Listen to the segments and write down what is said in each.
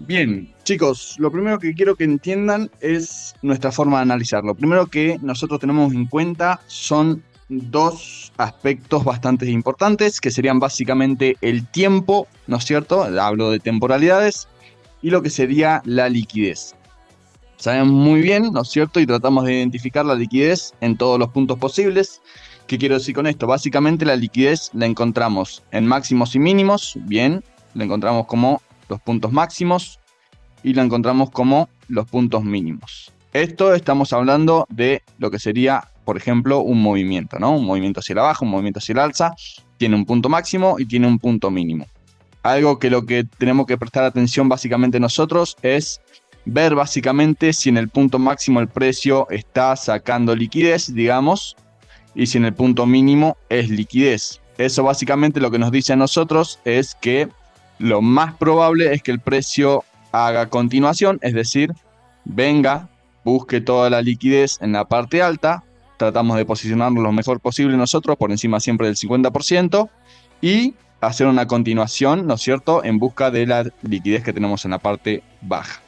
Bien, chicos, lo primero que quiero que entiendan es nuestra forma de analizar. Lo primero que nosotros tenemos en cuenta son dos aspectos bastante importantes, que serían básicamente el tiempo, ¿no es cierto? Hablo de temporalidades, y lo que sería la liquidez. Sabemos muy bien, ¿no es cierto? Y tratamos de identificar la liquidez en todos los puntos posibles. ¿Qué quiero decir con esto? Básicamente la liquidez la encontramos en máximos y mínimos, bien, la encontramos como los puntos máximos y la encontramos como los puntos mínimos. Esto estamos hablando de lo que sería, por ejemplo, un movimiento, ¿no? Un movimiento hacia la baja, un movimiento hacia la alza, tiene un punto máximo y tiene un punto mínimo. Algo que lo que tenemos que prestar atención básicamente nosotros es ver básicamente si en el punto máximo el precio está sacando liquidez, digamos, y si en el punto mínimo es liquidez. Eso básicamente lo que nos dice a nosotros es que lo más probable es que el precio haga continuación, es decir, venga, busque toda la liquidez en la parte alta, tratamos de posicionarnos lo mejor posible nosotros, por encima siempre del 50%, y hacer una continuación, ¿no es cierto?, en busca de la liquidez que tenemos en la parte baja.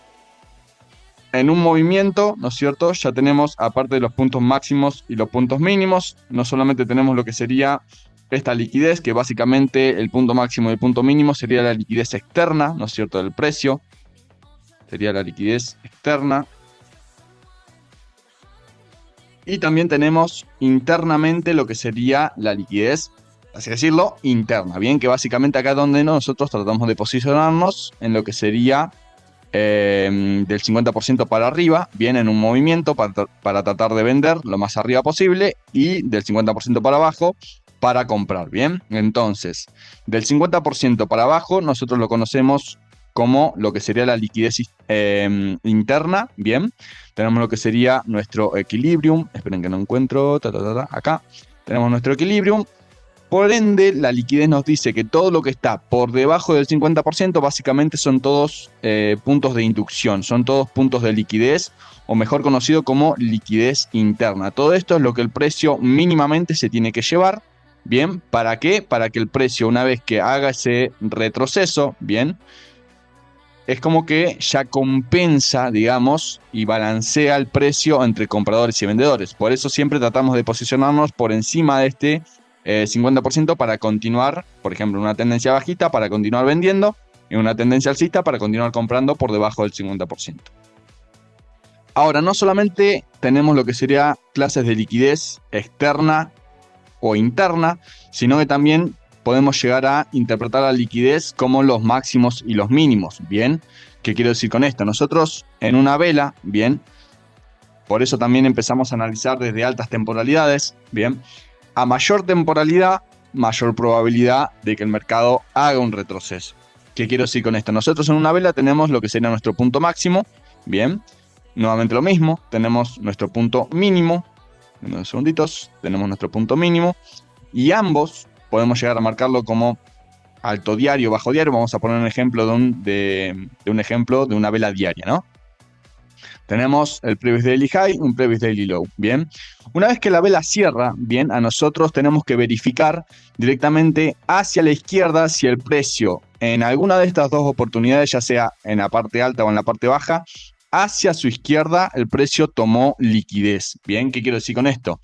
En un movimiento, ¿no es cierto?, ya tenemos, aparte de los puntos máximos y los puntos mínimos, no solamente tenemos lo que sería esta liquidez, que básicamente el punto máximo y el punto mínimo sería la liquidez externa, ¿no es cierto?, del precio. Sería la liquidez externa. Y también tenemos internamente lo que sería la liquidez, así decirlo, interna. Bien, que básicamente acá es donde nosotros tratamos de posicionarnos en lo que sería del 50% para arriba, bien, en un movimiento para tratar de vender lo más arriba posible, y del 50% para abajo para comprar, bien. Entonces, del 50% para abajo nosotros lo conocemos como lo que sería la liquidez interna, bien. Tenemos lo que sería nuestro equilibrium, esperen que no encuentro, acá tenemos nuestro equilibrium. Por ende, la liquidez nos dice que todo lo que está por debajo del 50% básicamente son todos puntos de inducción, son todos puntos de liquidez, o mejor conocido como liquidez interna. Todo esto es lo que el precio mínimamente se tiene que llevar, ¿bien? ¿Para qué? Para que el precio, una vez que haga ese retroceso, ¿bien?, es como que ya compensa, digamos, y balancea el precio entre compradores y vendedores. Por eso siempre tratamos de posicionarnos por encima de este 50% para continuar, por ejemplo, en una tendencia bajista para continuar vendiendo, y en una tendencia alcista para continuar comprando por debajo del 50%. Ahora, no solamente tenemos lo que sería clases de liquidez externa o interna, sino que también podemos llegar a interpretar la liquidez como los máximos y los mínimos, ¿bien? ¿Qué quiero decir con esto? Nosotros en una vela, ¿bien?, por eso también empezamos a analizar desde altas temporalidades, ¿bien?, a mayor temporalidad, mayor probabilidad de que el mercado haga un retroceso. ¿Qué quiero decir con esto? Nosotros en una vela tenemos lo que sería nuestro punto máximo, ¿bien? Nuevamente lo mismo, tenemos nuestro punto mínimo, en unos segunditos, tenemos nuestro punto mínimo, y ambos podemos llegar a marcarlo como alto diario, bajo diario. Vamos a poner un ejemplo de una vela diaria, ¿no? Tenemos el previous daily high, un previous daily low, ¿bien? Una vez que la vela cierra, bien, a nosotros tenemos que verificar directamente hacia la izquierda si el precio en alguna de estas dos oportunidades, ya sea en la parte alta o en la parte baja, hacia su izquierda el precio tomó liquidez, ¿bien? ¿Qué quiero decir con esto?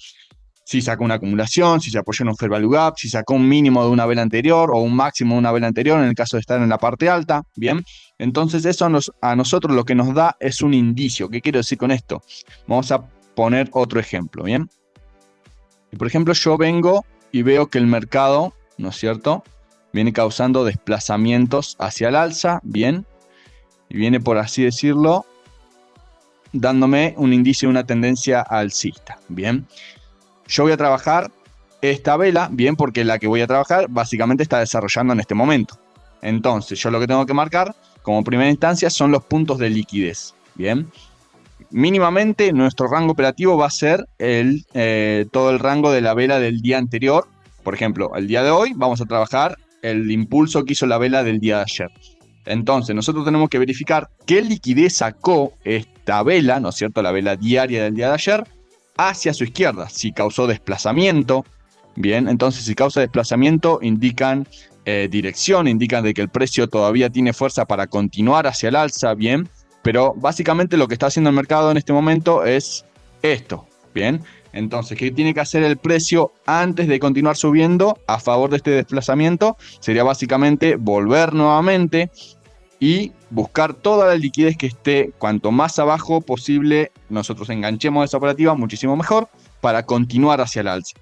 Si sacó una acumulación, si se apoyó en un fair value gap, si sacó un mínimo de una vela anterior o un máximo de una vela anterior en el caso de estar en la parte alta, ¿bien? Entonces eso a nosotros lo que nos da es un indicio. ¿Qué quiero decir con esto? Vamos a poner otro ejemplo, ¿bien? Por ejemplo, yo vengo y veo que el mercado, ¿no es cierto?, viene causando desplazamientos hacia el alza, ¿bien? Y viene, por así decirlo, dándome un indicio de una tendencia alcista, ¿bien? Yo voy a trabajar esta vela, bien, porque la que voy a trabajar básicamente está desarrollando en este momento. Entonces, yo lo que tengo que marcar como primera instancia son los puntos de liquidez, bien. Mínimamente nuestro rango operativo va a ser todo el rango de la vela del día anterior. Por ejemplo, el día de hoy vamos a trabajar el impulso que hizo la vela del día de ayer. Entonces, nosotros tenemos que verificar qué liquidez sacó esta vela, ¿no es cierto?, la vela diaria del día de ayer, hacia su izquierda. Si causó desplazamiento, bien, entonces si causa desplazamiento indican dirección, indican de que el precio todavía tiene fuerza para continuar hacia el alza, bien, pero básicamente lo que está haciendo el mercado en este momento es esto, bien. Entonces, ¿qué tiene que hacer el precio antes de continuar subiendo a favor de este desplazamiento? Sería básicamente volver nuevamente y buscar toda la liquidez que esté cuanto más abajo posible. Nosotros enganchemos esa operativa muchísimo mejor para continuar hacia el alza.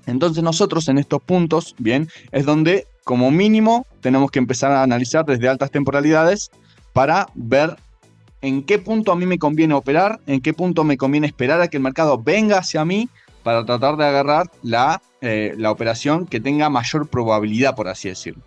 Entonces nosotros en estos puntos, bien, es donde como mínimo tenemos que empezar a analizar desde altas temporalidades para ver en qué punto a mí me conviene operar, en qué punto me conviene esperar a que el mercado venga hacia mí para tratar de agarrar la operación que tenga mayor probabilidad, por así decirlo.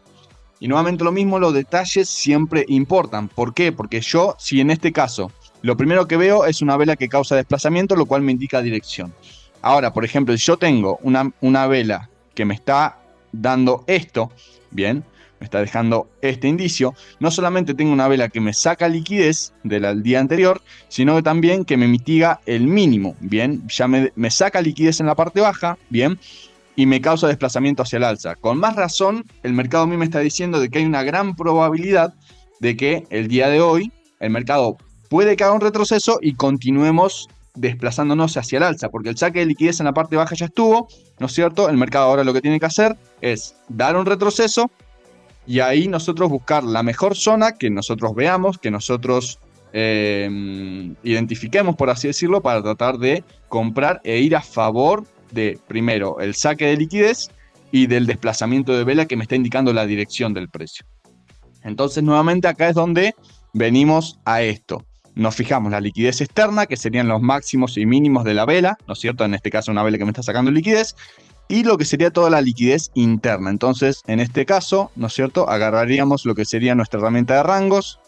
Y nuevamente lo mismo, los detalles siempre importan. ¿Por qué? Porque yo, si en este caso, lo primero que veo es una vela que causa desplazamiento, lo cual me indica dirección. Ahora, por ejemplo, si yo tengo una vela que me está dando esto, bien, me está dejando este indicio, no solamente tengo una vela que me saca liquidez del día anterior, sino que también que me mitiga el mínimo, bien, ya me saca liquidez en la parte baja, bien, y me causa desplazamiento hacia el alza. Con más razón, el mercado a mí me está diciendo de que hay una gran probabilidad de que el día de hoy el mercado puede que haga un retroceso y continuemos desplazándonos hacia el alza, porque el saque de liquidez en la parte baja ya estuvo, ¿no es cierto? El mercado ahora lo que tiene que hacer es dar un retroceso y ahí nosotros buscar la mejor zona que nosotros veamos, que nosotros identifiquemos, por así decirlo, para tratar de comprar e ir a favor de, primero, el saque de liquidez y del desplazamiento de vela que me está indicando la dirección del precio. Entonces, nuevamente acá es donde venimos a esto. Nos fijamos la liquidez externa, que serían los máximos y mínimos de la vela, ¿no es cierto? En este caso una vela que me está sacando liquidez, y lo que sería toda la liquidez interna. Entonces, en este caso, ¿no es cierto? Agarraríamos lo que sería nuestra herramienta de rangos,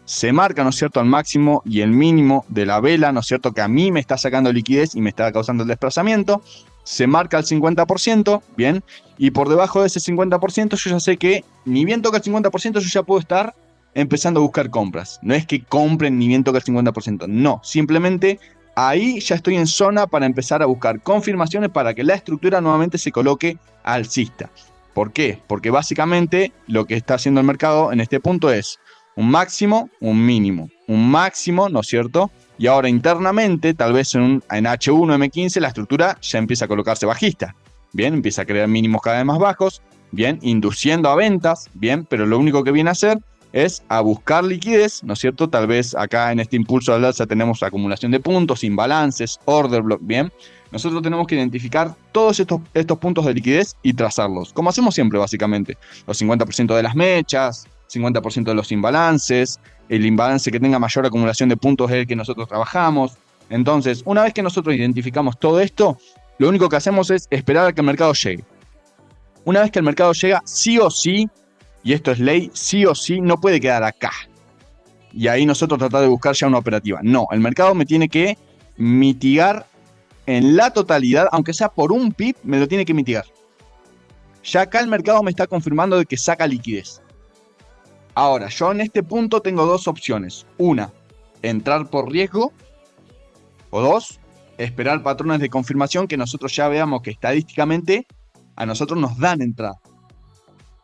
se marca, ¿no es cierto?, el máximo y el mínimo de la vela, ¿no es cierto?, que a mí me está sacando liquidez y me está causando el desplazamiento. Se marca el 50%, bien, y por debajo de ese 50% yo ya sé que ni bien toca el 50%, yo ya puedo estar empezando a buscar compras. No es que compren ni bien toca el 50%, no, simplemente ahí ya estoy en zona para empezar a buscar confirmaciones para que la estructura nuevamente se coloque alcista. ¿Por qué? Porque básicamente lo que está haciendo el mercado en este punto es un máximo, un mínimo, un máximo, ¿no es cierto? Y ahora internamente, tal vez en H1, M15, la estructura ya empieza a colocarse bajista. Bien, empieza a crear mínimos cada vez más bajos, bien, induciendo a ventas, bien, pero lo único que viene a hacer es a buscar liquidez, ¿no es cierto? Tal vez acá en este impulso al alza tenemos acumulación de puntos, imbalances, order block, bien. Nosotros tenemos que identificar todos estos puntos de liquidez y trazarlos, como hacemos siempre básicamente. Los 50% de las mechas, 50% de los imbalances, el imbalance que tenga mayor acumulación de puntos es el que nosotros trabajamos. Entonces, una vez que nosotros identificamos todo esto, lo único que hacemos es esperar a que el mercado llegue. Una vez que el mercado llega, sí o sí, y esto es ley, sí o sí, no puede quedar acá. Y ahí nosotros tratar de buscar ya una operativa. No, el mercado me tiene que mitigar en la totalidad, aunque sea por un pip, me lo tiene que mitigar. Ya acá el mercado me está confirmando de que saca liquidez. Ahora, yo en este punto tengo dos opciones. Una, entrar por riesgo. O dos, esperar patrones de confirmación que nosotros ya veamos que estadísticamente a nosotros nos dan entrada.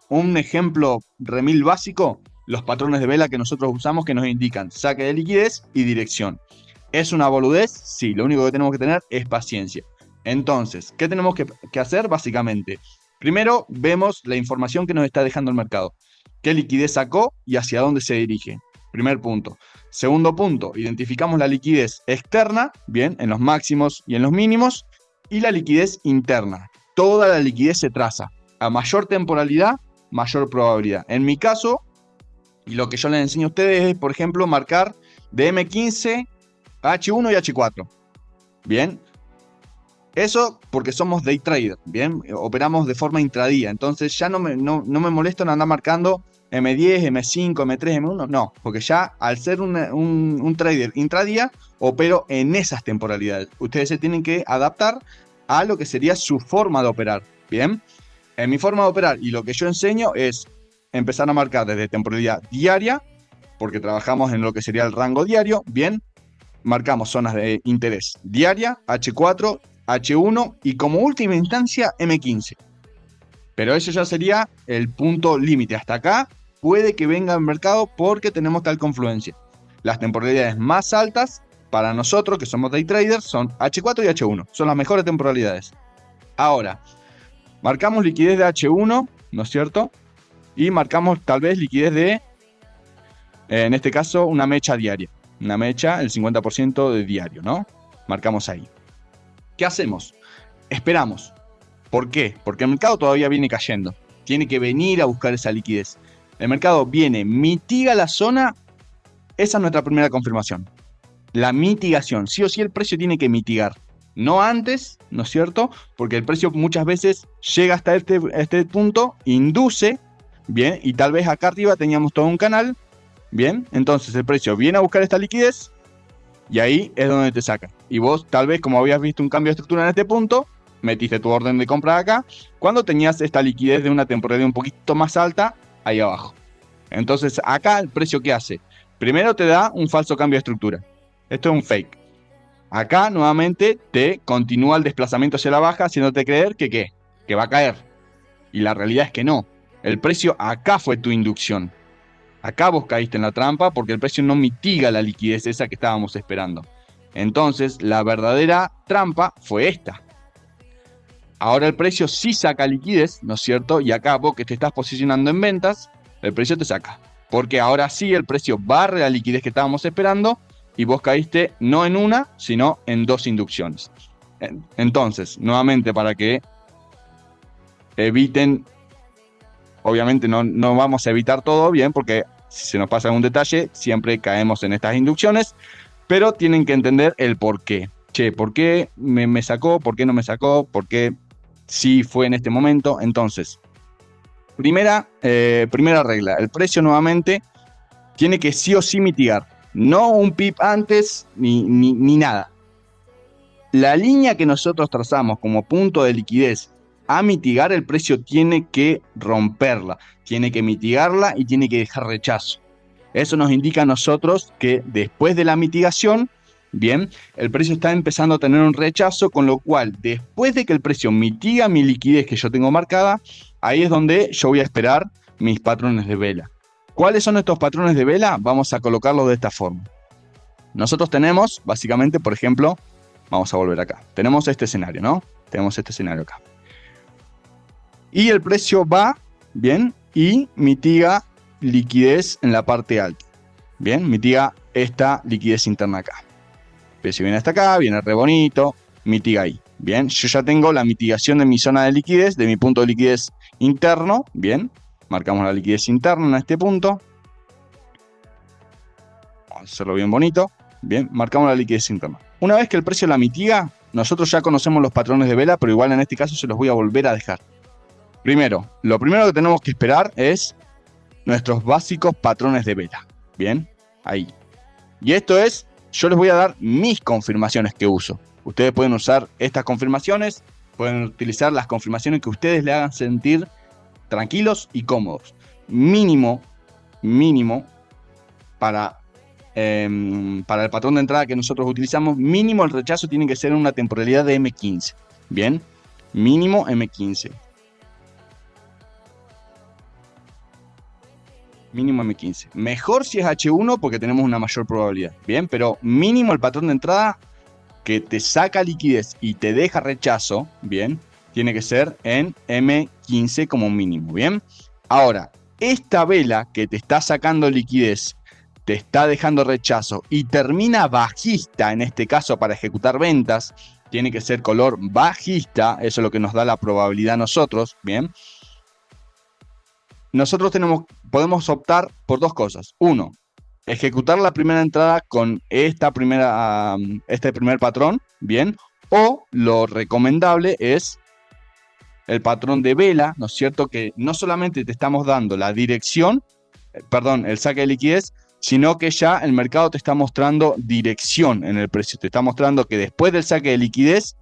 Un ejemplo remil básico, los patrones de vela que nosotros usamos que nos indican saque de liquidez y dirección. ¿Es una boludez? Sí, lo único que tenemos que tener es paciencia. Entonces, ¿qué tenemos que hacer? Básicamente, primero vemos la información que nos está dejando el mercado. ¿Qué liquidez sacó y hacia dónde se dirige? Primer punto. Segundo punto, identificamos la liquidez externa, bien, en los máximos y en los mínimos, y la liquidez interna. Toda la liquidez se traza. A mayor temporalidad, mayor probabilidad. En mi caso, y lo que yo les enseño a ustedes es, por ejemplo, marcar de M15 a H1 y H4. Bien. Eso porque somos day trader, bien, operamos de forma intradía, entonces ya no me molesto en andar marcando M10, M5, M3, M1, no, porque ya al ser un trader intradía, opero en esas temporalidades. Ustedes se tienen que adaptar a lo que sería su forma de operar, bien. En mi forma de operar y lo que yo enseño es empezar a marcar desde temporalidad diaria, porque trabajamos en lo que sería el rango diario, bien, marcamos zonas de interés diaria, H4, H1 y como última instancia M15. Pero eso ya sería el punto límite. Hasta acá puede que venga al mercado porque tenemos tal confluencia. Las temporalidades más altas para nosotros, que somos day traders, son H4 y H1. Son las mejores temporalidades. Ahora, marcamos liquidez de H1, ¿no es cierto? Y marcamos tal vez liquidez de, en este caso, una mecha diaria. Una mecha, el 50% de diario, ¿no? Marcamos ahí. ¿Qué hacemos? Esperamos. ¿Por qué? Porque el mercado todavía viene cayendo. Tiene que venir a buscar esa liquidez. El mercado viene, mitiga la zona. Esa es nuestra primera confirmación. La mitigación. Sí o sí el precio tiene que mitigar. No antes, ¿no es cierto? Porque el precio muchas veces llega hasta este punto, induce, bien, y tal vez acá arriba teníamos todo un canal, bien. Entonces el precio viene a buscar esta liquidez y ahí es donde te saca. Y vos tal vez, como habías visto un cambio de estructura en este punto, metiste tu orden de compra acá, cuando tenías esta liquidez de una temporalidad un poquito más alta ahí abajo. Entonces acá el precio ¿qué hace? Primero te da un falso cambio de estructura. Esto es un fake. Acá nuevamente te continúa el desplazamiento hacia la baja, haciéndote creer que ¿qué? Que va a caer. Y la realidad es que no. El precio acá fue tu inducción. Acá vos caíste en la trampa porque el precio no mitiga la liquidez esa que estábamos esperando. Entonces la verdadera trampa fue esta. Ahora el precio sí saca liquidez, ¿no es cierto? Y acá vos que te estás posicionando en ventas, el precio te saca. Porque ahora sí el precio barre la liquidez que estábamos esperando y vos caíste no en una, sino en dos inducciones. Entonces, nuevamente para que eviten, obviamente no vamos a evitar todo bien, porque si se nos pasa algún detalle, siempre caemos en estas inducciones, pero tienen que entender el por qué. Che, ¿por qué me sacó? ¿Por qué no me sacó? ¿Por qué sí fue en este momento? Entonces, primera regla, el precio nuevamente tiene que sí o sí mitigar. No un pip antes ni nada. La línea que nosotros trazamos como punto de liquidez a mitigar, el precio tiene que romperla, tiene que mitigarla y tiene que dejar rechazo. Eso nos indica a nosotros que después de la mitigación, bien, el precio está empezando a tener un rechazo, con lo cual después de que el precio mitiga mi liquidez que yo tengo marcada, ahí es donde yo voy a esperar mis patrones de vela. ¿Cuáles son estos patrones de vela? Vamos a colocarlos de esta forma. Nosotros tenemos, básicamente, por ejemplo, vamos a volver acá. Tenemos este escenario, ¿no? Tenemos este escenario acá. Y el precio va, bien, y mitiga liquidez en la parte alta. Bien, mitiga esta liquidez interna acá. El precio viene hasta acá, viene re bonito, mitiga ahí. Bien, yo ya tengo la mitigación de mi zona de liquidez, de mi punto de liquidez interno, bien. Marcamos la liquidez interna en este punto. Vamos a hacerlo bien bonito. Bien, marcamos la liquidez interna. Una vez que el precio la mitiga, nosotros ya conocemos los patrones de vela, pero igual en este caso se los voy a volver a dejar. Primero, lo primero que tenemos que esperar es nuestros básicos patrones de vela. Bien, ahí. Y esto es, yo les voy a dar mis confirmaciones que uso. Ustedes pueden usar estas confirmaciones, pueden utilizar las confirmaciones que ustedes le hagan sentir tranquilos y cómodos. Mínimo para el patrón de entrada que nosotros utilizamos, mínimo el rechazo tiene que ser en una temporalidad de M15. Bien, mínimo M15. Mínimo M15. Mejor si es H1 porque tenemos una mayor probabilidad. Bien, pero mínimo el patrón de entrada que te saca liquidez y te deja rechazo, bien, tiene que ser en M15 como mínimo, bien. Ahora, esta vela que te está sacando liquidez, te está dejando rechazo y termina bajista, en este caso para ejecutar ventas, tiene que ser color bajista, eso es lo que nos da la probabilidad a nosotros, bien. Nosotros podemos optar por dos cosas. Uno, ejecutar la primera entrada con este primer patrón, bien. O lo recomendable es el patrón de vela, ¿no es cierto? Que no solamente te estamos dando la dirección, el saque de liquidez, sino que ya el mercado te está mostrando dirección en el precio. Te está mostrando que después del saque de liquidez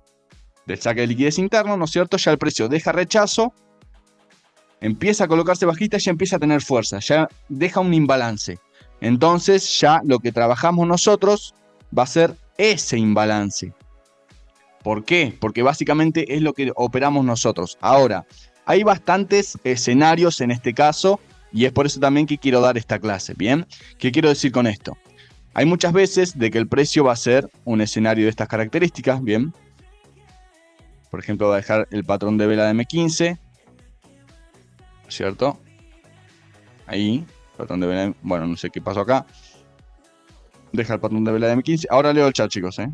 interno, ¿no es cierto? Ya el precio deja rechazo, empieza a colocarse bajista y ya empieza a tener fuerza, ya deja un imbalance. Entonces ya lo que trabajamos nosotros va a ser ese imbalance. ¿Por qué? Porque básicamente es lo que operamos nosotros. Ahora, Hay bastantes escenarios en este caso y es por eso también que quiero dar esta clase, ¿bien? ¿Qué quiero decir con esto? Hay muchas veces de que el precio va a ser un escenario de estas características, ¿bien? Por ejemplo, voy a dejar el patrón de vela de M15, ¿cierto? Ahí, patrón de vela de... Bueno, no sé qué pasó acá. Deja el patrón de vela de M15. Ahora leo el chat, chicos, ¿eh?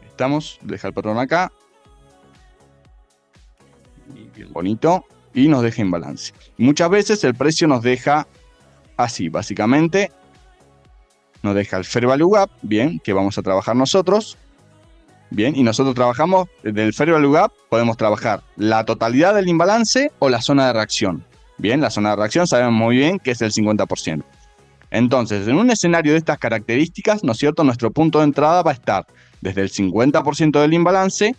Estamos, deja el patrón acá. Bien bonito. Y nos deja en balance. Muchas veces el precio nos deja así, básicamente. Nos deja el Fair Value Gap, bien, que vamos a trabajar nosotros. Bien, y nosotros trabajamos, del Fair Value Gap, podemos trabajar la totalidad del imbalance o la zona de reacción. Bien, la zona de reacción sabemos muy bien que es el 50%. Entonces, en un escenario de estas características, ¿no es cierto? Nuestro punto de entrada va a estar desde el 50% del imbalance.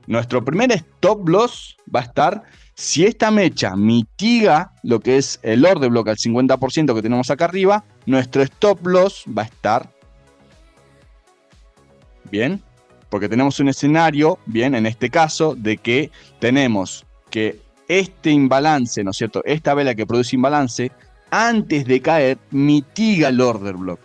Nuestro primer stop loss va a estar si esta mecha mitiga lo que es el order block al 50% que tenemos acá arriba. Nuestro stop loss va a estar bien, porque tenemos un escenario, bien, en este caso, de que tenemos que este imbalance, ¿no es cierto? Esta vela que produce imbalance, antes de caer, mitiga el order block.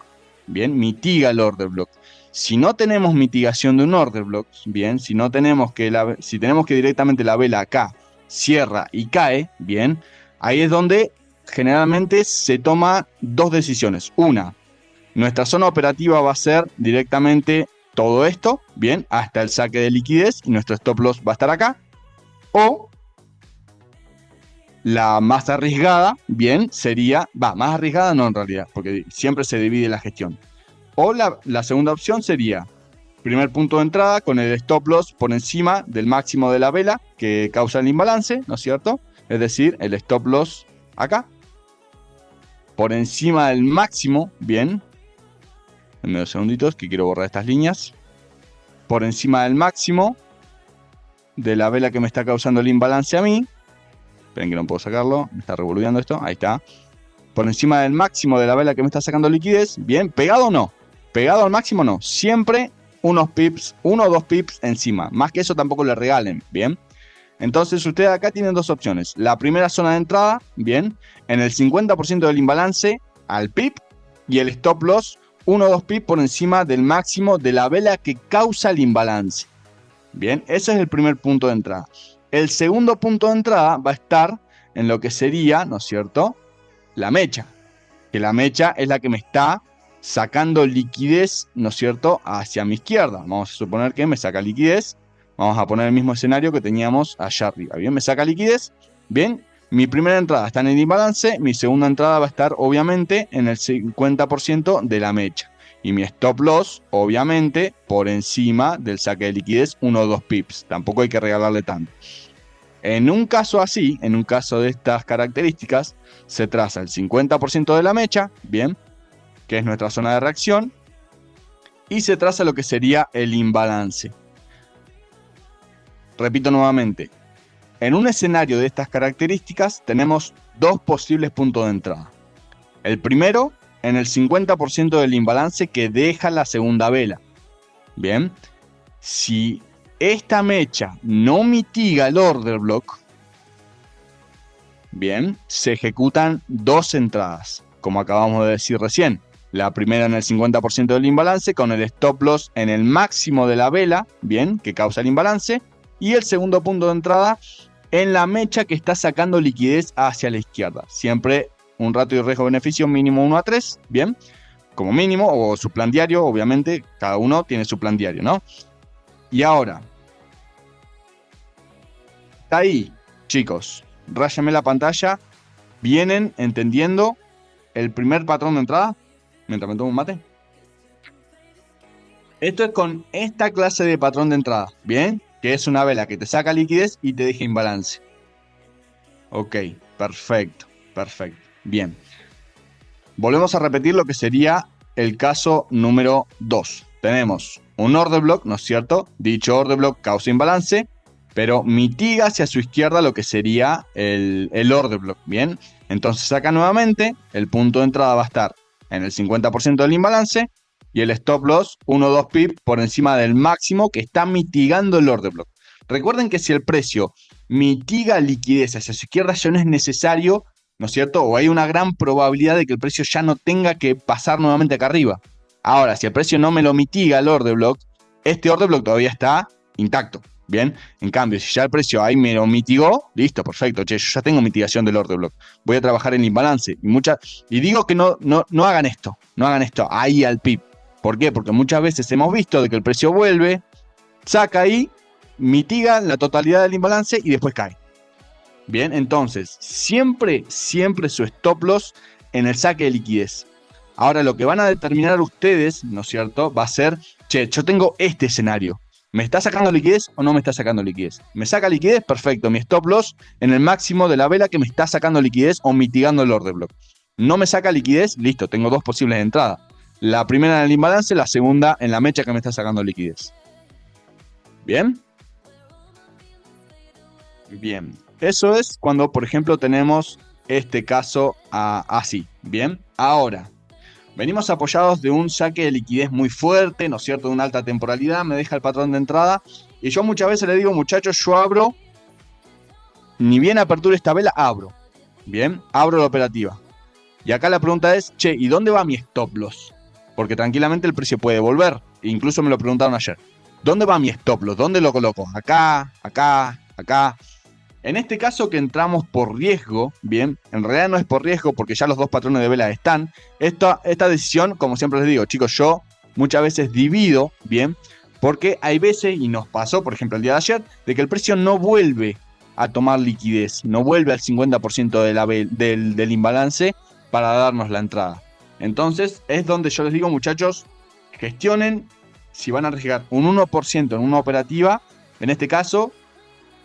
Bien, mitiga el order block. Si no tenemos mitigación de un order block, bien, si tenemos que directamente la vela acá cierra y cae, bien, ahí es donde generalmente se toma dos decisiones. Una, nuestra zona operativa va a ser directamente todo esto, bien, hasta el saque de liquidez y nuestro stop loss va a estar acá. O la más arriesgada, bien, sería, más arriesgada no en realidad, porque siempre se divide la gestión. O la segunda opción sería, primer punto de entrada con el stop loss por encima del máximo de la vela que causa el imbalance, ¿no es cierto? Es decir, el stop loss acá, por encima del máximo, bien. Denme 2 segunditos que quiero borrar estas líneas. Por encima del máximo de la vela que me está causando el imbalance a mí. Esperen que no puedo sacarlo, me está revolviendo esto, ahí está. Por encima del máximo de la vela que me está sacando liquidez, bien, ¿pegado o no? Pegado al máximo no, siempre unos pips, 1 o 2 pips encima. Más que eso tampoco le regalen, bien. Entonces ustedes acá tienen dos opciones. La primera zona de entrada, bien, en el 50% del imbalance al pip y el stop loss 1 o 2 pips por encima del máximo de la vela que causa el imbalance. Bien, ese es el primer punto de entrada. El segundo punto de entrada va a estar en lo que sería, ¿no es cierto?, la mecha. Que la mecha es la que me está sacando liquidez, ¿no es cierto?, hacia mi izquierda. Vamos a suponer que me saca liquidez. Vamos a poner el mismo escenario que teníamos allá arriba. Bien, me saca liquidez. Bien, mi primera entrada está en el imbalance. Mi segunda entrada va a estar, obviamente, en el 50% de la mecha. Y mi stop loss, obviamente, por encima del saque de liquidez, 1 o 2 pips. Tampoco hay que regalarle tanto. En un caso así, en un caso de estas características, se traza el 50% de la mecha, bien, que es nuestra zona de reacción, y se traza lo que sería el imbalance. Repito nuevamente, en un escenario de estas características tenemos dos posibles puntos de entrada. El primero, en el 50% del imbalance que deja la segunda vela. Bien, si esta mecha no mitiga el order block, bien, se ejecutan dos entradas, como acabamos de decir recién. La primera en el 50% del imbalance con el stop loss en el máximo de la vela, bien, que causa el imbalance. Y el segundo punto de entrada en la mecha que está sacando liquidez hacia la izquierda. Siempre un ratio de riesgo-beneficio mínimo 1 a 3, bien, como mínimo, o su plan diario, obviamente, cada uno tiene su plan diario, ¿no? Y ahora, está ahí, chicos, ráyenme la pantalla, ¿vienen entendiendo el primer patrón de entrada? Mientras me tomo un mate. Esto es con esta clase de patrón de entrada, ¿bien? Que es una vela que te saca liquidez y te deja imbalance. Ok, perfecto, perfecto. Bien. Volvemos a repetir lo que sería el caso número 2. Tenemos un order block, ¿no es cierto? Dicho order block causa imbalance, pero mitiga hacia su izquierda lo que sería el order block, ¿bien? Entonces acá nuevamente el punto de entrada va a estar en el 50% del imbalance y el stop loss 1 o 2 pips por encima del máximo que está mitigando el order block. Recuerden que si el precio mitiga liquidez hacia su izquierda, ya no es necesario, ¿no es cierto? O hay una gran probabilidad de que el precio ya no tenga que pasar nuevamente acá arriba. Ahora, si el precio no me lo mitiga el order block, este order block todavía está intacto. Bien, en cambio, si ya el precio ahí me lo mitigó, listo, perfecto, che, yo ya tengo mitigación del order block. Voy a trabajar en el imbalance. Y digo que no hagan esto, no hagan esto ahí al pip. ¿Por qué? Porque muchas veces hemos visto de que el precio vuelve, saca ahí, mitiga la totalidad del imbalance y después cae. Bien, entonces, siempre su stop loss en el saque de liquidez. Ahora, lo que van a determinar ustedes, ¿no es cierto? Va a ser, che, yo tengo este escenario. ¿Me está sacando liquidez o no me está sacando liquidez? ¿Me saca liquidez? Perfecto. Mi stop loss en el máximo de la vela que me está sacando liquidez o mitigando el order block. ¿No me saca liquidez? Listo, tengo dos posibles de entrada. La primera en el imbalance, la segunda en la mecha que me está sacando liquidez. ¿Bien? Bien. Eso es cuando, por ejemplo, tenemos este caso así. Bien. Ahora, venimos apoyados de un saque de liquidez muy fuerte, ¿no es cierto? De una alta temporalidad, me deja el patrón de entrada. Y yo muchas veces le digo, muchachos, yo abro, ni bien apertura esta vela, abro. Bien, abro la operativa. Y acá la pregunta es, che, ¿y dónde va mi stop loss? Porque tranquilamente el precio puede volver. Incluso me lo preguntaron ayer. ¿Dónde va mi stop loss? ¿Dónde lo coloco? Acá, acá, acá. En este caso que entramos por riesgo, bien, en realidad no es por riesgo porque ya los dos patrones de vela están. Esta decisión, como siempre les digo, chicos, yo muchas veces divido, bien, porque hay veces, y nos pasó, por ejemplo, el día de ayer, de que el precio no vuelve a tomar liquidez, no vuelve al 50% del imbalance para darnos la entrada. Entonces, es donde yo les digo, muchachos, gestionen si van a arriesgar un 1% en una operativa, en este caso,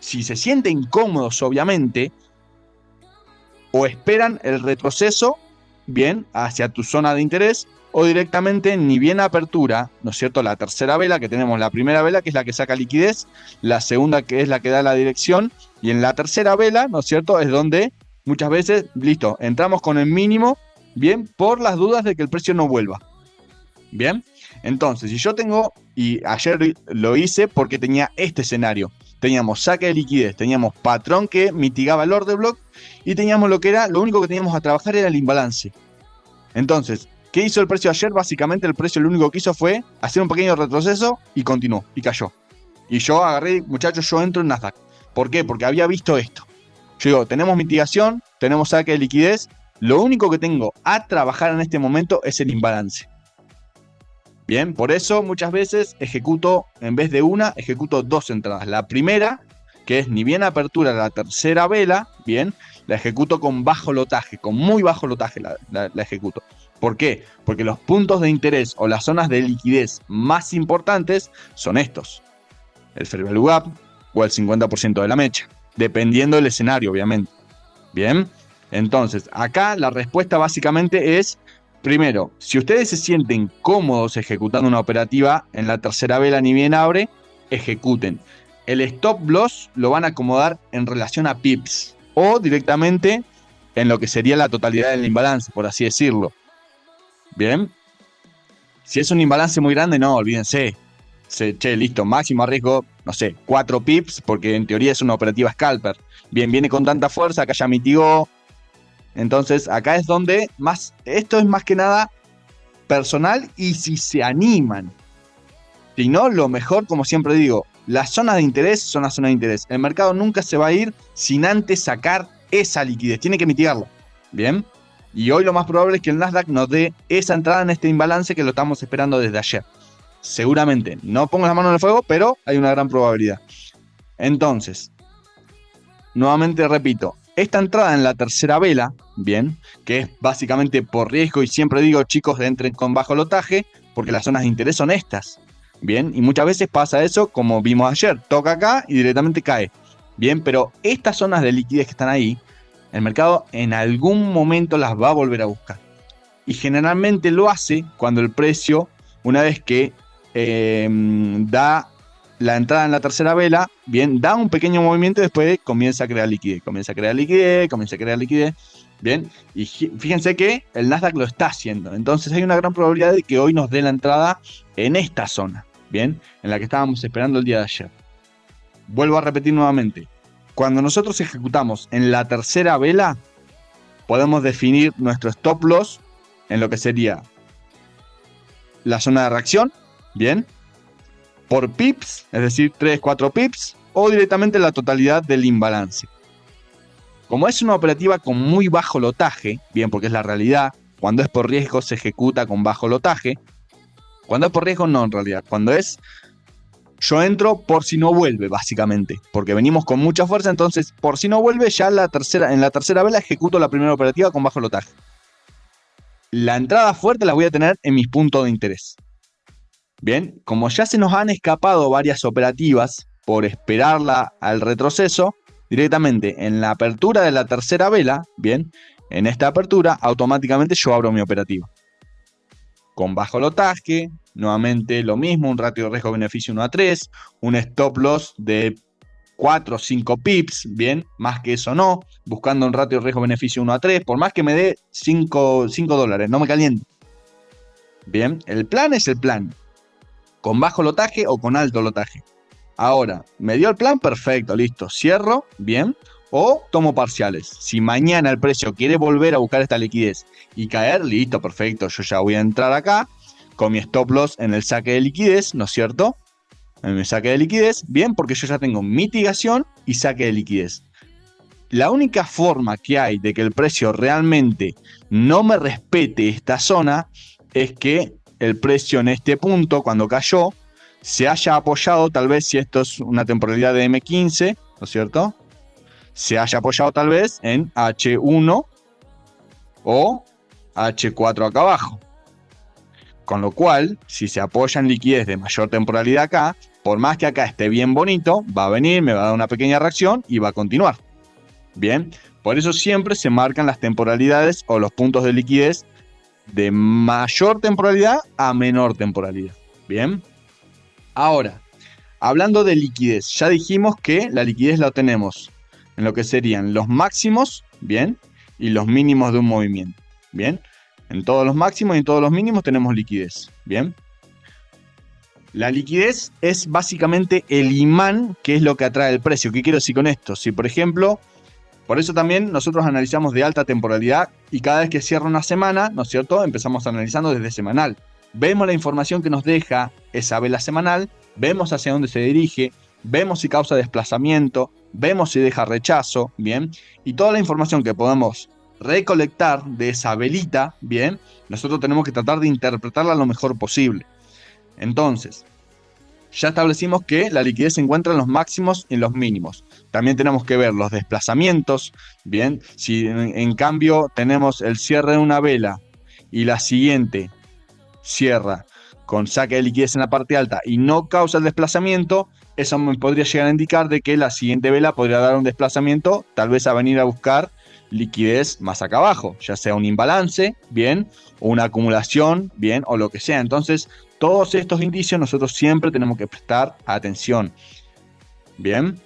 si se sienten cómodos, obviamente, o esperan el retroceso, bien, hacia tu zona de interés, o directamente ni bien apertura, ¿no es cierto? La tercera vela, que tenemos la primera vela, que es la que saca liquidez, la segunda, que es la que da la dirección, y en la tercera vela, ¿no es cierto? Es donde muchas veces, listo, entramos con el mínimo, bien, por las dudas de que el precio no vuelva. Bien, entonces, si yo tengo, y ayer lo hice porque tenía este escenario, teníamos saque de liquidez, teníamos patrón que mitigaba el order block y teníamos lo único que teníamos a trabajar era el imbalance. Entonces, ¿qué hizo el precio ayer? Básicamente el precio lo único que hizo fue hacer un pequeño retroceso y continuó, y cayó. Y yo agarré, muchachos, yo entro en Nasdaq. ¿Por qué? Porque había visto esto. Yo digo, tenemos mitigación, tenemos saque de liquidez, lo único que tengo a trabajar en este momento es el imbalance. Bien, por eso muchas veces ejecuto, en vez de una, ejecuto dos entradas. La primera, que es ni bien apertura la tercera vela, bien, la ejecuto con bajo lotaje, con muy bajo lotaje la ejecuto. ¿Por qué? Porque los puntos de interés o las zonas de liquidez más importantes son estos. El fair value gap o el 50% de la mecha, dependiendo del escenario, obviamente. Bien, entonces acá la respuesta básicamente es: primero, si ustedes se sienten cómodos ejecutando una operativa, en la tercera vela ni bien abre, ejecuten. El stop loss lo van a acomodar en relación a pips o directamente en lo que sería la totalidad del imbalance, por así decirlo. Bien. Si es un imbalance muy grande, no, olvídense. Che, listo, máximo riesgo, no sé, 4 pips, porque en teoría es una operativa scalper. Bien, viene con tanta fuerza, acá ya mitigó. Entonces, acá es donde esto es más que nada personal y si se animan. Si no, lo mejor, como siempre digo, las zonas de interés son las zonas de interés. El mercado nunca se va a ir sin antes sacar esa liquidez. Tiene que mitigarlo. Bien. Y hoy lo más probable es que el Nasdaq nos dé esa entrada en este imbalance que lo estamos esperando desde ayer. Seguramente. No pongo la mano en el fuego, pero hay una gran probabilidad. Entonces, nuevamente repito, esta entrada en la tercera vela, bien, que es básicamente por riesgo, y siempre digo, chicos, entren con bajo lotaje, porque las zonas de interés son estas. Bien, y muchas veces pasa eso, como vimos ayer, toca acá y directamente cae. Bien, pero estas zonas de liquidez que están ahí, el mercado en algún momento las va a volver a buscar. Y generalmente lo hace cuando el precio, una vez que da la entrada en la tercera vela, bien, da un pequeño movimiento y después comienza a crear liquidez, bien, y fíjense que el Nasdaq lo está haciendo, entonces hay una gran probabilidad de que hoy nos dé la entrada en esta zona, bien, en la que estábamos esperando el día de ayer. Vuelvo a repetir nuevamente. Cuando nosotros ejecutamos en la tercera vela, podemos definir nuestro stop loss en lo que sería la zona de reacción, bien, por pips, es decir, 3, 4 pips, o directamente la totalidad del imbalance. Como es una operativa con muy bajo lotaje, bien, porque es la realidad, cuando es por riesgo se ejecuta con bajo lotaje. Cuando es por riesgo no, en realidad. Cuando es, yo entro por si no vuelve, básicamente, porque venimos con mucha fuerza, entonces por si no vuelve, ya en la tercera vela ejecuto la primera operativa con bajo lotaje. La entrada fuerte la voy a tener en mis puntos de interés. Bien, como ya se nos han escapado varias operativas por esperarla al retroceso, directamente en la apertura de la tercera vela, bien, en esta apertura automáticamente yo abro mi operativa. Con bajo lotaje, nuevamente lo mismo, un ratio de riesgo-beneficio 1:3, un stop loss de 4 o 5 pips, bien, más que eso no, buscando un ratio de riesgo-beneficio 1:3, por más que me dé 5 dólares, no me caliente. Bien, el plan es el plan, con bajo lotaje o con alto lotaje. Ahora, me dio el plan, perfecto, listo, cierro, bien, o tomo parciales. Si mañana el precio quiere volver a buscar esta liquidez y caer, listo, perfecto, yo ya voy a entrar acá con mi stop loss en el saque de liquidez, ¿no es cierto? En mi saque de liquidez, bien, porque yo ya tengo mitigación y saque de liquidez. La única forma que hay de que el precio realmente no me respete esta zona es que el precio en este punto, cuando cayó, se haya apoyado, tal vez si esto es una temporalidad de M15, ¿no es cierto? Se haya apoyado tal vez en H1 o H4 acá abajo. Con lo cual, si se apoya en liquidez de mayor temporalidad acá, por más que acá esté bien bonito, va a venir, me va a dar una pequeña reacción y va a continuar. Bien, por eso siempre se marcan las temporalidades o los puntos de liquidez de mayor temporalidad a menor temporalidad. Bien. Ahora, hablando de liquidez, ya dijimos que la liquidez la tenemos en lo que serían los máximos, bien, y los mínimos de un movimiento, bien. En todos los máximos y en todos los mínimos tenemos liquidez, bien. La liquidez es básicamente el imán que es lo que atrae el precio. ¿Qué quiero decir con esto? Si, por ejemplo, por eso también nosotros analizamos de alta temporalidad y cada vez que cierra una semana, ¿no es cierto? Empezamos analizando desde semanal. Vemos la información que nos deja esa vela semanal, vemos hacia dónde se dirige, vemos si causa desplazamiento, vemos si deja rechazo, ¿bien? Y toda la información que podemos recolectar de esa velita, ¿bien? Nosotros tenemos que tratar de interpretarla lo mejor posible. Entonces, ya establecimos que la liquidez se encuentra en los máximos y en los mínimos. También tenemos que ver los desplazamientos, ¿bien? Si en cambio tenemos el cierre de una vela y la siguiente cierra con saque de liquidez en la parte alta y no causa el desplazamiento, eso me podría llegar a indicar de que la siguiente vela podría dar un desplazamiento, tal vez a venir a buscar liquidez más acá abajo, ya sea un imbalance, bien, o una acumulación, bien, o lo que sea. Entonces, todos estos indicios nosotros siempre tenemos que prestar atención, bien.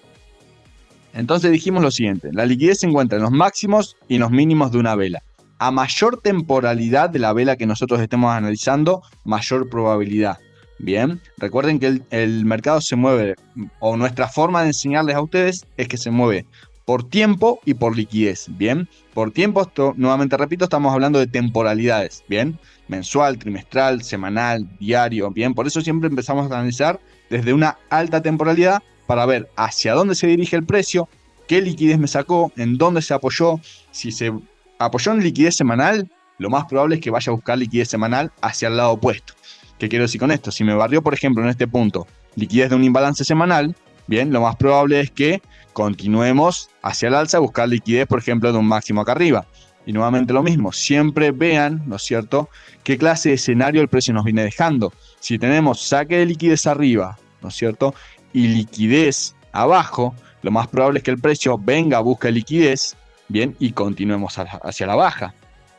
Entonces dijimos lo siguiente, la liquidez se encuentra en los máximos y en los mínimos de una vela. A mayor temporalidad de la vela que nosotros estemos analizando, mayor probabilidad. Bien, recuerden que el mercado se mueve, o nuestra forma de enseñarles a ustedes es que se mueve por tiempo y por liquidez. Bien, por tiempo, esto nuevamente repito, estamos hablando de temporalidades. Bien, mensual, trimestral, semanal, diario. Bien, por eso siempre empezamos a analizar desde una alta temporalidad para ver hacia dónde se dirige el precio, qué liquidez me sacó, en dónde se apoyó. Si se apoyó en liquidez semanal, lo más probable es que vaya a buscar liquidez semanal hacia el lado opuesto. ¿Qué quiero decir con esto? Si me barrió, por ejemplo, en este punto, liquidez de un imbalance semanal, bien, lo más probable es que continuemos hacia el alza a buscar liquidez, por ejemplo, de un máximo acá arriba. Y nuevamente lo mismo, siempre vean, ¿no es cierto?, qué clase de escenario el precio nos viene dejando. Si tenemos saque de liquidez arriba, ¿no es cierto?, y liquidez abajo, lo más probable es que el precio venga, busque liquidez, bien, y continuemos hacia la baja.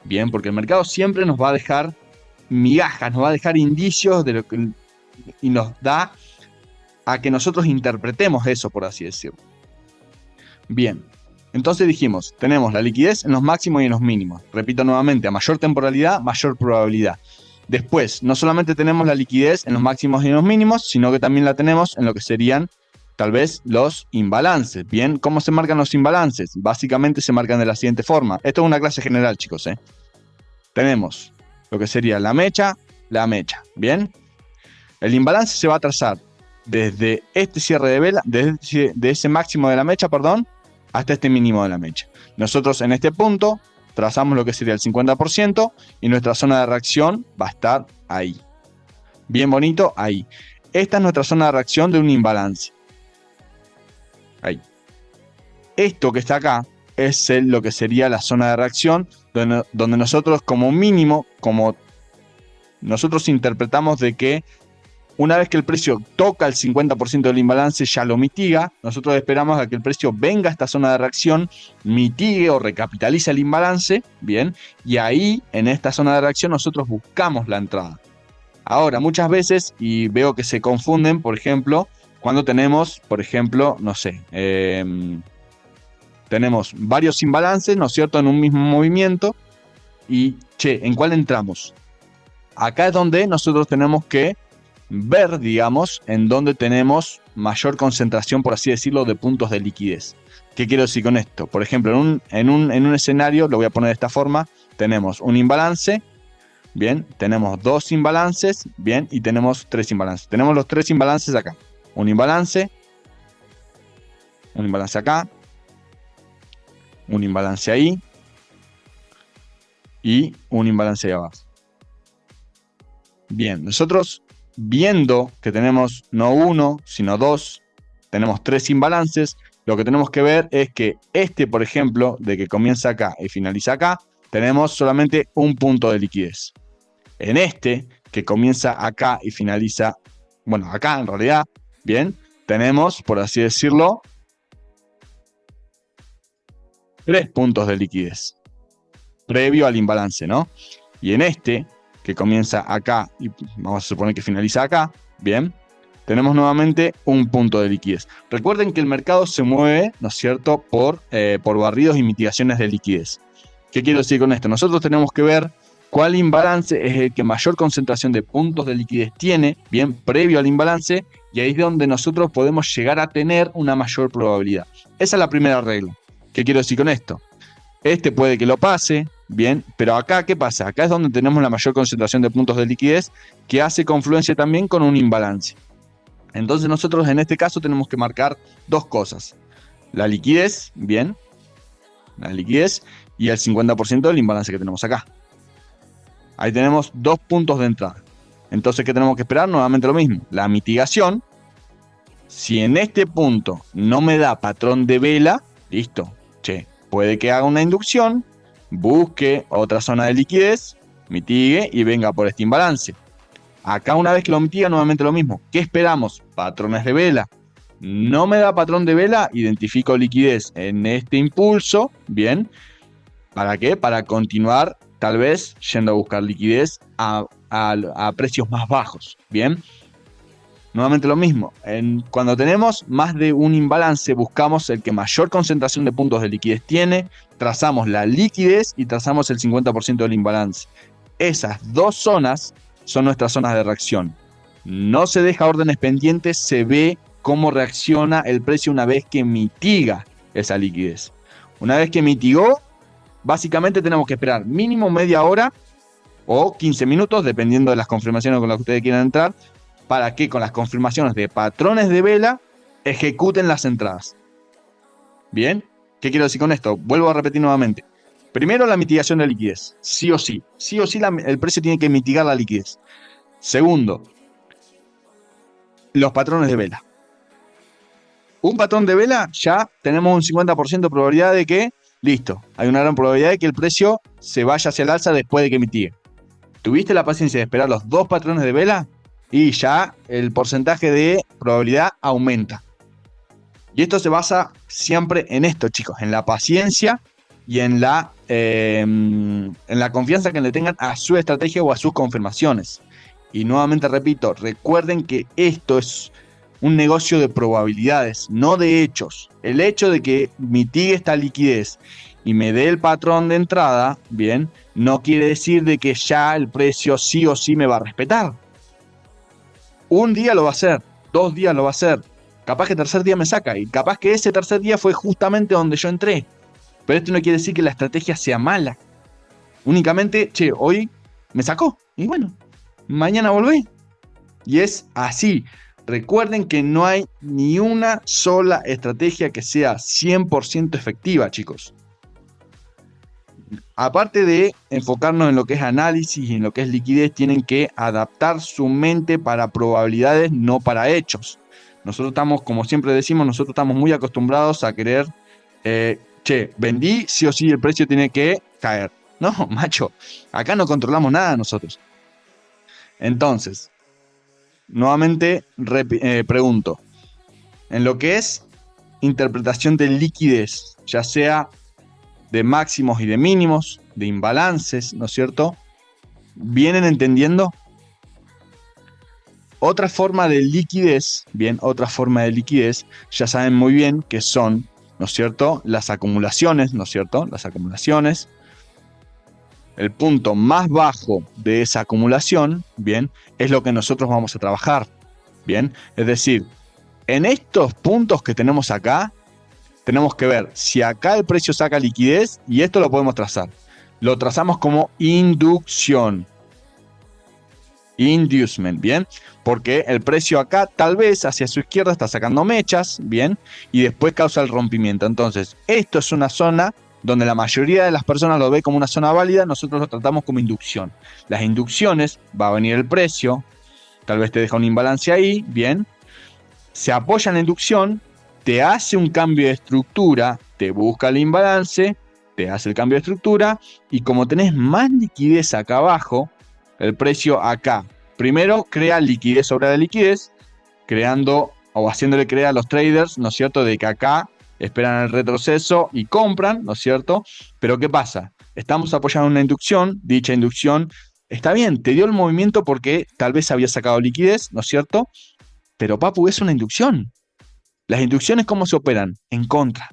Bien, porque el mercado siempre nos va a dejar migajas, nos va a dejar indicios de lo que, y nos da a que nosotros interpretemos eso, por así decirlo. Bien, entonces dijimos, tenemos la liquidez en los máximos y en los mínimos. Repito nuevamente, a mayor temporalidad, mayor probabilidad. Después, no solamente tenemos la liquidez en los máximos y en los mínimos, sino que también la tenemos en lo que serían tal vez los imbalances. Bien, ¿cómo se marcan los imbalances? Básicamente se marcan de la siguiente forma. Esto es una clase general, chicos, ¿eh? Tenemos lo que sería la mecha. Bien, el imbalance se va a trazar desde este cierre de vela, desde ese máximo de la mecha, perdón, hasta este mínimo de la mecha. Nosotros en este punto trazamos lo que sería el 50% y nuestra zona de reacción va a estar ahí. Bien bonito, ahí. Esta es nuestra zona de reacción de un imbalance. Ahí. Esto que está acá es lo que sería la zona de reacción donde nosotros como mínimo, como nosotros interpretamos de que una vez que el precio toca el 50% del imbalance, ya lo mitiga. Nosotros esperamos a que el precio venga a esta zona de reacción, mitigue o recapitalice el imbalance, bien, y ahí, en esta zona de reacción, nosotros buscamos la entrada. Ahora, muchas veces, y veo que se confunden, por ejemplo, cuando tenemos, por ejemplo, no sé, tenemos varios imbalances, ¿no es cierto?, en un mismo movimiento, y, ¿en cuál entramos? Acá es donde nosotros tenemos que ver, digamos, en dónde tenemos mayor concentración, por así decirlo, de puntos de liquidez. ¿Qué quiero decir con esto? Por ejemplo, en un escenario, lo voy a poner de esta forma, tenemos un imbalance, bien, tenemos dos imbalances, bien, y tenemos tres imbalances. Tenemos los tres imbalances acá. Un imbalance acá, un imbalance ahí y un imbalance ahí abajo. Bien, nosotros viendo que tenemos no uno, sino dos, tenemos tres imbalances, lo que tenemos que ver es que este, por ejemplo, de que comienza acá y finaliza acá, tenemos solamente un punto de liquidez. En este, que comienza acá y finaliza, bueno, acá en realidad, bien, tenemos, por así decirlo, 3 puntos de liquidez, previo al imbalance, ¿no? Y en este, que comienza acá y vamos a suponer que finaliza acá, bien, tenemos nuevamente un punto de liquidez. Recuerden que el mercado se mueve, ¿no es cierto?, por barridos y mitigaciones de liquidez. ¿Qué quiero decir con esto? Nosotros tenemos que ver cuál imbalance es el que mayor concentración de puntos de liquidez tiene, bien, previo al imbalance, y ahí es donde nosotros podemos llegar a tener una mayor probabilidad. Esa es la primera regla. ¿Qué quiero decir con esto? Este puede que lo pase, bien, pero acá, ¿qué pasa? Acá es donde tenemos la mayor concentración de puntos de liquidez que hace confluencia también con un imbalance. Entonces nosotros en este caso tenemos que marcar dos cosas. La liquidez, bien, la liquidez y el 50% del imbalance que tenemos acá. Ahí tenemos dos puntos de entrada. Entonces, ¿qué tenemos que esperar? Nuevamente lo mismo. La mitigación. Si en este punto no me da patrón de vela, listo, puede que haga una inducción, busque otra zona de liquidez, mitigue y venga por este imbalance. Acá una vez que lo mitiga, nuevamente lo mismo. ¿Qué esperamos? Patrones de vela. No me da patrón de vela, identifico liquidez en este impulso, bien. ¿Para qué? Para continuar tal vez yendo a buscar liquidez a precios más bajos, bien. Nuevamente lo mismo, cuando tenemos más de un imbalance buscamos el que mayor concentración de puntos de liquidez tiene, trazamos la liquidez y trazamos el 50% del imbalance. Esas dos zonas son nuestras zonas de reacción. No se deja órdenes pendientes, se ve cómo reacciona el precio una vez que mitiga esa liquidez. Una vez que mitigó, básicamente tenemos que esperar mínimo media hora o 15 minutos, dependiendo de las confirmaciones con las que ustedes quieran entrar, para que con las confirmaciones de patrones de vela ejecuten las entradas. Bien, ¿qué quiero decir con esto? Vuelvo a repetir nuevamente. Primero, la mitigación de liquidez, sí o sí. Sí o sí el precio tiene que mitigar la liquidez. Segundo, los patrones de vela. Un patrón de vela, ya tenemos un 50% de probabilidad de que, listo, hay una gran probabilidad de que el precio se vaya hacia el alza después de que mitigue. ¿Tuviste la paciencia de esperar los dos patrones de vela? Y ya el porcentaje de probabilidad aumenta. Y esto se basa siempre en esto, chicos, en la paciencia y en la confianza que le tengan a su estrategia o a sus confirmaciones. Y nuevamente repito, recuerden que esto es un negocio de probabilidades, no de hechos. El hecho de que mitigue esta liquidez y me dé el patrón de entrada, bien, no quiere decir de que ya el precio sí o sí me va a respetar. Un día lo va a hacer, 2 días lo va a hacer, Capaz que tercer día me saca y capaz que ese tercer día fue justamente donde yo entré. Pero esto no quiere decir que la estrategia sea mala. Únicamente, che, hoy me sacó y bueno, mañana volví. Y es así. Recuerden que no hay ni una sola estrategia que sea 100% efectiva, chicos. Aparte de enfocarnos en lo que es análisis y en lo que es liquidez, tienen que adaptar su mente para probabilidades, no para hechos. Nosotros estamos, como siempre decimos, nosotros estamos muy acostumbrados a querer, che, vendí, sí o sí el precio tiene que caer. No, macho, acá no controlamos nada nosotros. Entonces, nuevamente pregunto, en lo que es interpretación de liquidez, ya sea de máximos y de mínimos, de imbalances, ¿no es cierto? ¿Vienen entendiendo? Otra forma de liquidez, otra forma de liquidez, ya saben muy bien que son, ¿no es cierto? Las acumulaciones, ¿no es cierto? Las acumulaciones. El punto más bajo de esa acumulación, es lo que nosotros vamos a trabajar, Es decir, en estos puntos que tenemos acá, tenemos que ver si acá el precio saca liquidez y esto lo podemos trazar. Lo trazamos como inducción. Inducement, porque el precio acá tal vez hacia su izquierda está sacando mechas, y después causa el rompimiento. Entonces, esto es una zona donde la mayoría de las personas lo ve como una zona válida, nosotros lo tratamos como inducción. Las inducciones, va a venir el precio, tal vez te deja un imbalance ahí, se apoya en la inducción, te hace un cambio de estructura, te busca el imbalance, te hace el cambio de estructura, y como tenés más liquidez acá abajo, el precio acá, primero crea liquidez sobre la liquidez, creando o haciéndole creer a los traders, ¿no es cierto?, de que acá esperan el retroceso y compran, ¿no es cierto? Pero ¿qué pasa? Estamos apoyando una inducción, dicha inducción, está bien, te dio el movimiento porque tal vez había sacado liquidez, ¿no es cierto? Pero papu, es una inducción. Las inducciones, ¿cómo se operan? En contra.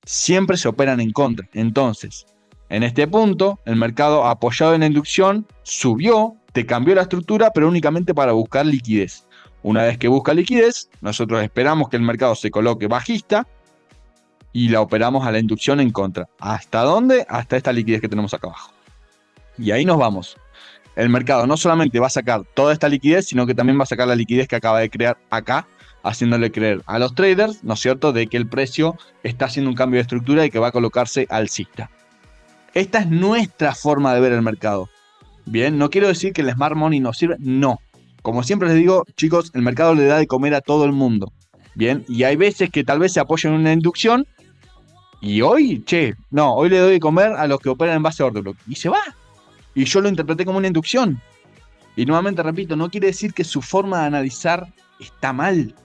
Siempre se operan en contra. Entonces, en este punto, el mercado apoyado en la inducción subió, te cambió la estructura, pero únicamente para buscar liquidez. Una vez que busca liquidez, nosotros esperamos que el mercado se coloque bajista y la operamos a la inducción en contra. ¿Hasta dónde? Hasta esta liquidez que tenemos acá abajo. Y ahí nos vamos. El mercado no solamente va a sacar toda esta liquidez, sino que también va a sacar la liquidez que acaba de crear acá, haciéndole creer a los traders, ¿no es cierto?, de que el precio está haciendo un cambio de estructura y que va a colocarse alcista. Esta es nuestra forma de ver el mercado. No quiero decir que el Smart Money no sirve, no. Como siempre les digo, chicos, el mercado le da de comer a todo el mundo. Y hay veces que tal vez se apoya en una inducción y hoy, hoy le doy de comer a los que operan en base a order block. Y se va. Y yo lo interpreté como una inducción. Y nuevamente repito, no quiere decir que su forma de analizar está mal.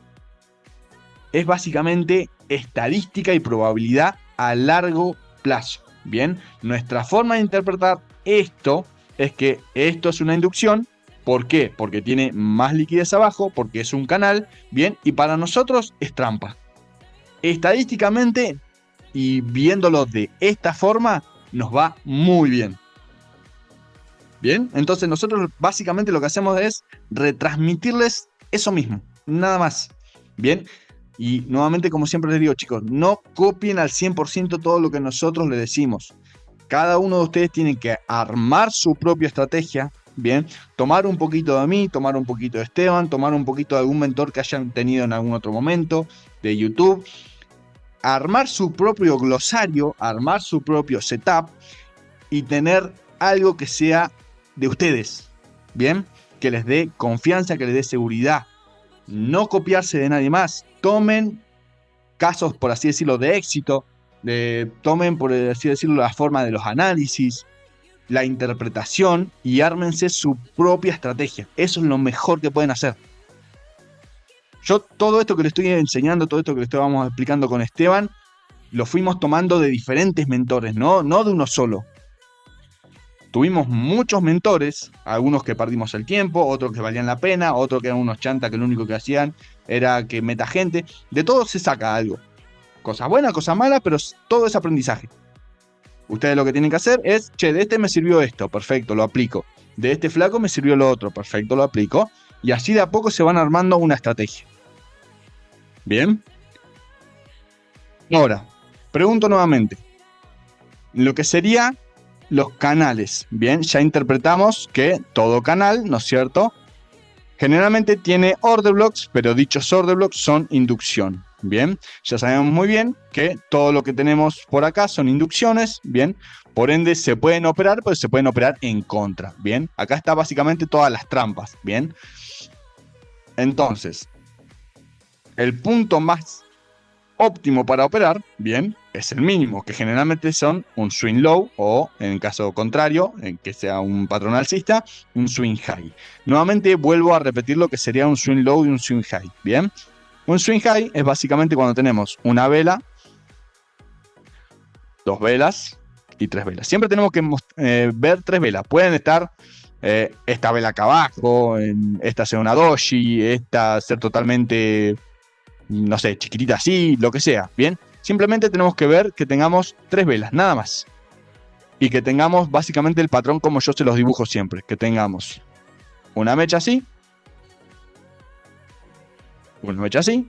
Es básicamente estadística y probabilidad a largo plazo. Nuestra forma de interpretar esto es que esto es una inducción. ¿Por qué? Porque tiene más liquidez abajo, porque es un canal, y para nosotros es trampa. Estadísticamente, y viéndolo de esta forma, nos va muy bien. Entonces nosotros básicamente lo que hacemos es retransmitirles eso mismo, nada más. Y nuevamente, como siempre les digo, chicos, no copien al 100% todo lo que nosotros les decimos. Cada uno de ustedes tiene que armar su propia estrategia, tomar un poquito de mí, tomar un poquito de Esteban, tomar un poquito de algún mentor que hayan tenido en algún otro momento, de YouTube, armar su propio glosario, armar su propio setup y tener algo que sea de ustedes, que les dé confianza, que les dé seguridad. No copiarse de nadie más. Tomen casos, por así decirlo, de éxito, tomen, por así decirlo, la forma de los análisis, la interpretación, y ármense su propia estrategia. Eso es lo mejor que pueden hacer. Yo todo esto que les estoy enseñando, todo esto que les estábamos explicando con Esteban, lo fuimos tomando de diferentes mentores, no de uno solo. Tuvimos muchos mentores, algunos que perdimos el tiempo, otros que valían la pena, otros que eran unos chantas que lo único que hacían era que meta gente. De todo se saca algo. Cosas buenas, cosas malas, pero todo es aprendizaje. Ustedes lo que tienen que hacer es, de este me sirvió esto, perfecto, lo aplico. De este flaco me sirvió lo otro, perfecto, lo aplico. Y así de a poco se van armando una estrategia. Bien. Ahora, pregunto nuevamente. Lo que sería los canales. Bien, ya interpretamos que todo canal, ¿no es cierto?, generalmente tiene order blocks, pero dichos order blocks son inducción. Bien, ya sabemos muy bien que todo lo que tenemos por acá son inducciones. Bien, por ende se pueden operar, pero se pueden operar en contra. Bien, acá está básicamente todas las trampas. Bien, entonces, el punto más óptimo para operar, bien, es el mínimo, que generalmente son un swing low o, en caso contrario, en que sea un patrón alcista, un swing high. Nuevamente vuelvo a repetir lo que sería un swing low y un swing high, bien. Un swing high es básicamente cuando tenemos una vela, dos velas y tres velas. Siempre tenemos que ver tres velas. Pueden estar esta vela acá abajo, esta ser una doji, esta ser totalmente, no sé, chiquitita así, lo que sea, ¿bien? Simplemente tenemos que ver que tengamos tres velas, nada más. Y que tengamos básicamente el patrón como yo se los dibujo siempre. Que tengamos una mecha así, una mecha así,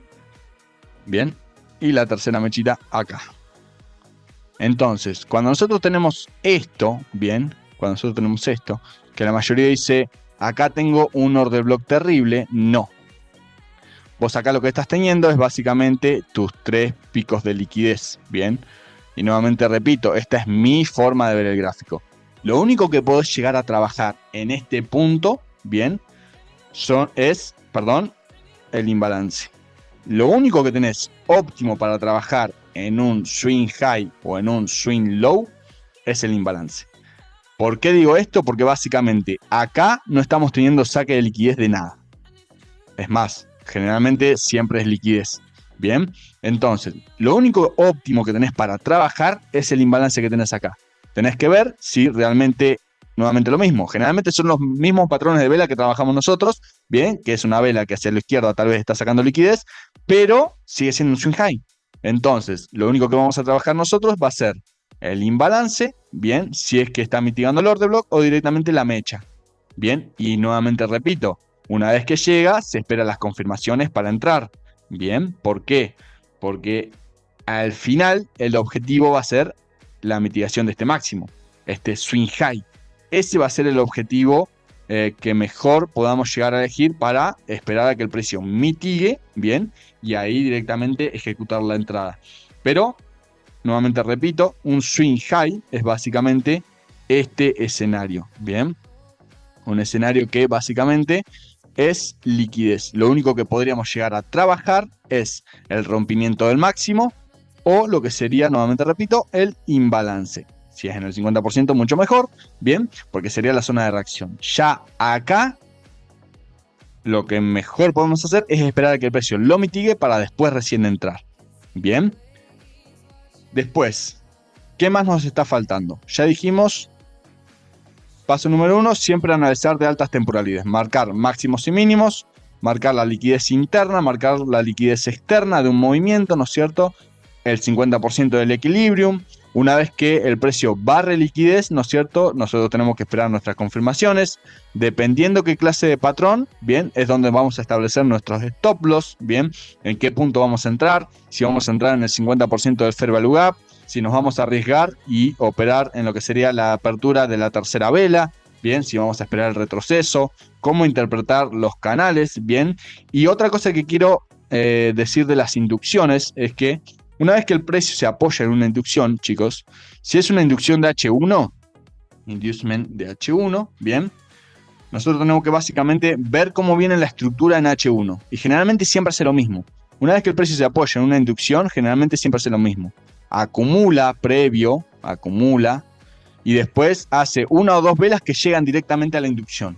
bien, y la tercera mechita acá. Entonces, cuando nosotros tenemos esto, bien, cuando nosotros tenemos esto, que la mayoría dice, acá tengo un order block terrible, no. Vos acá lo que estás teniendo es básicamente tus tres picos de liquidez, ¿bien? Y nuevamente repito, esta es mi forma de ver el gráfico. Lo único que podés llegar a trabajar en este punto, ¿bien? Es el imbalance. Lo único que tenés óptimo para trabajar en un swing high o en un swing low es el imbalance. ¿Por qué digo esto? Porque básicamente acá no estamos teniendo saque de liquidez de nada. Es más, generalmente siempre es liquidez. Bien, entonces, lo único óptimo que tenés para trabajar es el imbalance que tenés acá. Tenés que ver si realmente, nuevamente lo mismo. Generalmente son los mismos patrones de vela que trabajamos nosotros. Bien, que es una vela que hacia la izquierda tal vez está sacando liquidez, pero sigue siendo un swing high. Entonces, lo único que vamos a trabajar nosotros va a ser el imbalance, bien, si es que está mitigando el order block o directamente la mecha. Bien, y nuevamente repito, una vez que llega, se esperan las confirmaciones para entrar. Bien, ¿por qué? Porque al final el objetivo va a ser la mitigación de este máximo, este swing high. Ese va a ser el objetivo que mejor podamos llegar a elegir para esperar a que el precio mitigue, bien, y ahí directamente ejecutar la entrada. Pero, nuevamente repito, un swing high es básicamente este escenario, bien. Un escenario que básicamente es liquidez. Lo único que podríamos llegar a trabajar es el rompimiento del máximo o lo que sería, nuevamente repito, el imbalance. Si es en el 50%, mucho mejor, bien, porque sería la zona de reacción. Ya acá, lo que mejor podemos hacer es esperar a que el precio lo mitigue para después recién entrar. Bien. Después, ¿qué más nos está faltando? Ya dijimos, paso número 1, siempre analizar de altas temporalidades. Marcar máximos y mínimos, marcar la liquidez interna, marcar la liquidez externa de un movimiento, ¿no es cierto? El 50% del equilibrium. Una vez que el precio barre liquidez, ¿no es cierto? Nosotros tenemos que esperar nuestras confirmaciones. Dependiendo qué clase de patrón, bien, es donde vamos a establecer nuestros stop loss, bien, en qué punto vamos a entrar, si vamos a entrar en el 50% del fair value gap, si nos vamos a arriesgar y operar en lo que sería la apertura de la tercera vela, bien, si vamos a esperar el retroceso, cómo interpretar los canales, bien. Y otra cosa que quiero decir de las inducciones es que una vez que el precio se apoya en una inducción, chicos, si es una inducción de H1, inducement de H1, bien, nosotros tenemos que básicamente ver cómo viene la estructura en H1. Y generalmente siempre hace lo mismo. Una vez que el precio se apoya en una inducción, generalmente siempre hace lo mismo. Acumula previo, acumula, y después hace una o dos velas que llegan directamente a la inducción.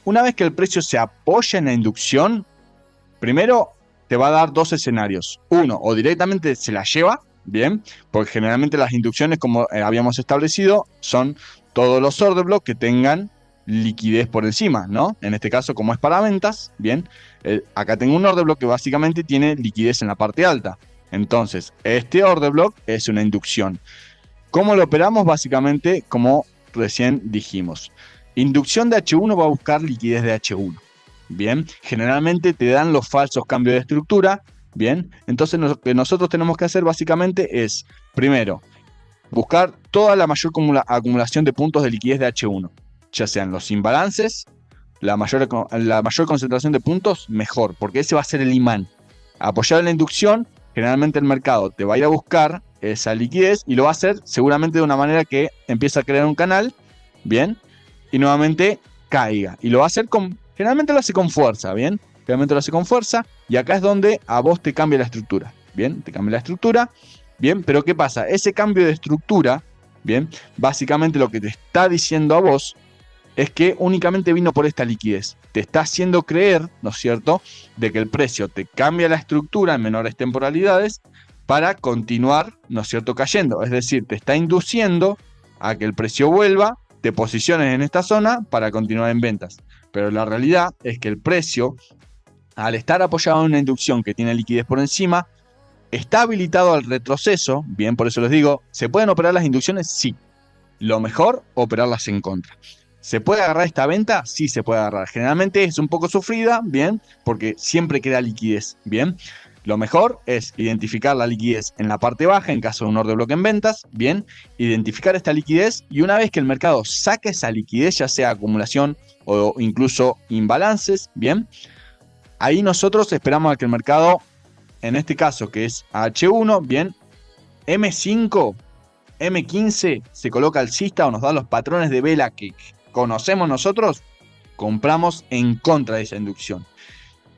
Una vez que el precio se apoya en la inducción, primero te va a dar dos escenarios. Uno, o directamente se la lleva, bien, porque generalmente las inducciones, como habíamos establecido, son todos los order blocks que tengan liquidez por encima, ¿no? En este caso, como es para ventas, bien, acá tengo un order block que básicamente tiene liquidez en la parte alta. Entonces, este order block es una inducción. ¿Cómo lo operamos? Básicamente, como recién dijimos. Inducción de H1 va a buscar liquidez de H1. Bien, generalmente te dan los falsos cambios de estructura, Bien, entonces lo que nosotros tenemos que hacer básicamente es, primero, buscar toda la mayor acumulación de puntos de liquidez de H1, ya sean los imbalances, la mayor concentración de puntos, mejor, porque ese va a ser el imán. Apoyado en la inducción, generalmente el mercado te va a ir a buscar esa liquidez y lo va a hacer seguramente de una manera que empieza a crear un canal, bien, y nuevamente caiga. Y lo va a hacer generalmente lo hace con fuerza, bien, generalmente lo hace con fuerza, y acá es donde a vos te cambia la estructura, bien, te cambia la estructura. Bien, pero ¿qué pasa? Ese cambio de estructura, bien, básicamente lo que te está diciendo a vos es que únicamente vino por esta liquidez. Te está haciendo creer, ¿no es cierto?, de que el precio te cambia la estructura en menores temporalidades para continuar, ¿no es cierto?, cayendo. Es decir, te está induciendo a que el precio vuelva, te posiciones en esta zona para continuar en ventas. Pero la realidad es que el precio, al estar apoyado en una inducción que tiene liquidez por encima, está habilitado al retroceso. Bien, por eso les digo, ¿se pueden operar las inducciones? Sí. Lo mejor, operarlas en contra. ¿Se puede agarrar esta venta? Sí se puede agarrar. Generalmente es un poco sufrida, bien, porque siempre queda liquidez, bien. Lo mejor es identificar la liquidez en la parte baja en caso de un orden de bloque en ventas, bien. Identificar esta liquidez y una vez que el mercado saque esa liquidez, ya sea acumulación o incluso imbalances, bien. Ahí nosotros esperamos a que el mercado, en este caso que es H1, bien, M5, M15 se coloca alcista o nos da los patrones de vela que conocemos nosotros, compramos en contra de esa inducción.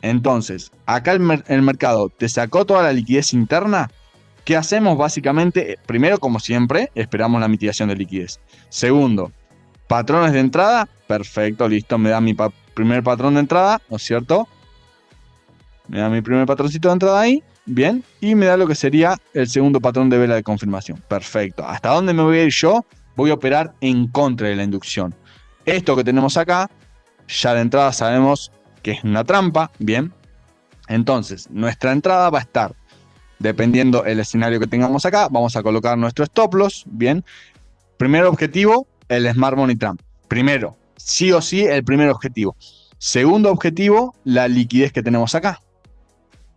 Entonces, acá el mercado te sacó toda la liquidez interna. ¿Qué hacemos? Básicamente, primero, como siempre, esperamos la mitigación de liquidez. Segundo, patrones de entrada. Perfecto, listo, me da mi primer patrón de entrada, ¿no es cierto? Me da mi primer patroncito de entrada ahí. Bien, y me da lo que sería el segundo patrón de vela de confirmación. Perfecto. ¿Hasta dónde me voy a ir yo? Voy a operar en contra de la inducción. Esto que tenemos acá, ya de entrada sabemos que es una trampa. Bien, entonces nuestra entrada va a estar, dependiendo el escenario que tengamos acá, vamos a colocar nuestro stop loss. Bien, primer objetivo, el Smart Money Trap. Primero, sí o sí, el primer objetivo. Segundo objetivo, la liquidez que tenemos acá